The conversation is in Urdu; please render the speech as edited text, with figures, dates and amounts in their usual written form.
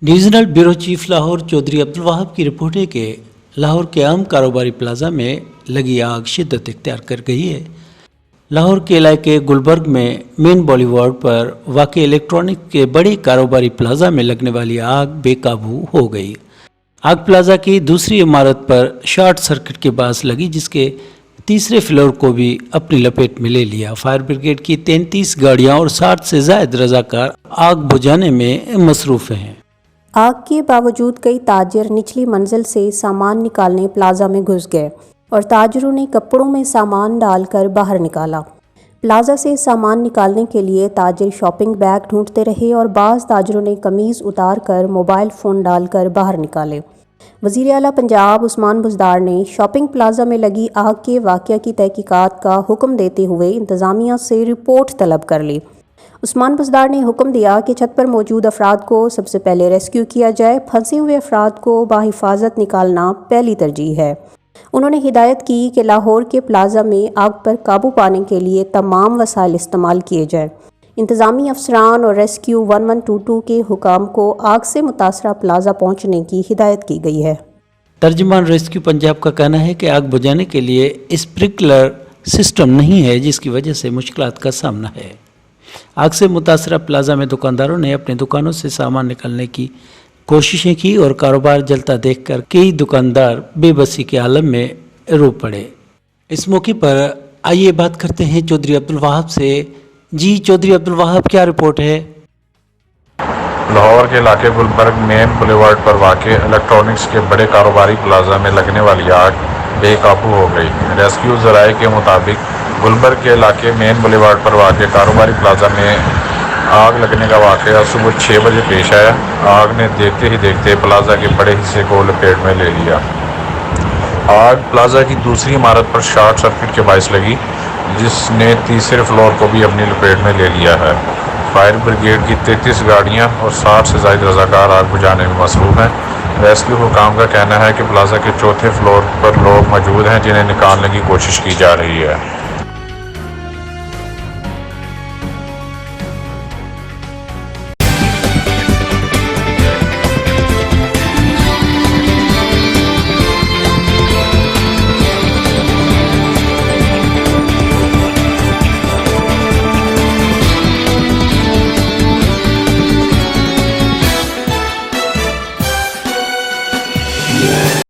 Divisional bureau chief Lahore Chaudhry Abdul Wahab کی رپورٹ ہے کہ لاہور کے اہم کاروباری پلازا میں لگی آگ شدت اختیار کر گئی ہے۔ لاہور کے علاقے گلبرگ میں مین بالی وارڈ پر واقع الیکٹرانک کے بڑے کاروباری پلازا میں لگنے والی آگ بے قابو ہو گئی۔ آگ پلازا کی دوسری عمارت پر شارٹ سرکٹ کے باعث لگی، جس کے تیسرے فلور کو بھی اپنی لپیٹ میں لے لیا۔ فائر بریگیڈ کی 33 گاڑیاں اور 60 سے زائد رضاکار آگ بجھانے میں مصروف ہیں۔ آگ کے باوجود کئی تاجر نچلی منزل سے سامان نکالنے پلازا میں گھس گئے اور تاجروں نے کپڑوں میں سامان ڈال کر باہر نکالا۔ پلازا سے سامان نکالنے کے لیے تاجر شاپنگ بیگ ڈھونڈتے رہے اور بعض تاجروں نے قمیض اتار کر موبائل فون ڈال کر باہر نکالے۔ وزیر اعلیٰ پنجاب عثمان بزدار نے شاپنگ پلازا میں لگی آگ کے واقعہ کی تحقیقات کا حکم دیتے ہوئے انتظامیہ سے رپورٹ طلب کر لی۔ عثمان بزدار نے حکم دیا کہ چھت پر موجود افراد کو سب سے پہلے ریسکیو کیا جائے، پھنسے ہوئے افراد کو بحفاظت نکالنا پہلی ترجیح ہے۔ انہوں نے ہدایت کی کہ لاہور کے پلازا میں آگ پر قابو پانے کے لیے تمام وسائل استعمال کیے جائیں۔ انتظامی افسران اور ریسکیو 1122 کے حکام کو آگ سے متاثرہ پلازا پہنچنے کی ہدایت کی گئی ہے۔ ترجمان ریسکیو پنجاب کا کہنا ہے کہ آگ بجھانے کے لیے اسپرنکلر سسٹم نہیں ہے، جس کی وجہ سے مشکلات کا سامنا ہے۔ آگ سے متاثرہ پلازا میں دکانداروں نے اپنے دکانوں سے سامان نکالنے کی کوششیں کی اور کاروبار جلتا دیکھ کر کئی دکاندار بے بسی کے عالم میں رو پڑے۔ اس موقع پر آئیے بات کرتے ہیں چودھری عبدالوہاب سے۔ جی چودھری عبدالوہاب، کیا رپورٹ ہے؟ لاہور کے علاقے گلبرگ مین بالی وارڈ پر واقع الیکٹرانکس کے بڑے کاروباری پلازا میں لگنے والی آگ بے قابو ہو گئی۔ ریسکیو ذرائع کے مطابق گلبرگ کے علاقے مین بالی وارڈ پر واقع کاروباری پلازا میں آگ لگنے کا واقعہ صبح 6 بجے پیش آیا۔ آگ نے دیکھتے ہی دیکھتے پلازا کے بڑے حصے کو لپیٹ میں لے لیا۔ آگ پلازا کی دوسری عمارت پر شارٹ سرکٹ کے باعث لگی، جس نے تیسرے فلور کو بھی اپنی لپیٹ میں لے لیا ہے۔ فائر بریگیڈ کی 33 گاڑیاں اور 60 سے زائد رضاکار آگ بجھانے میں مصروف ہیں۔ ریسکیو حکام کا کہنا ہے کہ پلازا کے چوتھے فلور پر لوگ موجود ہیں، جنہیں نکالنے کی کوشش کی جا رہی ہے۔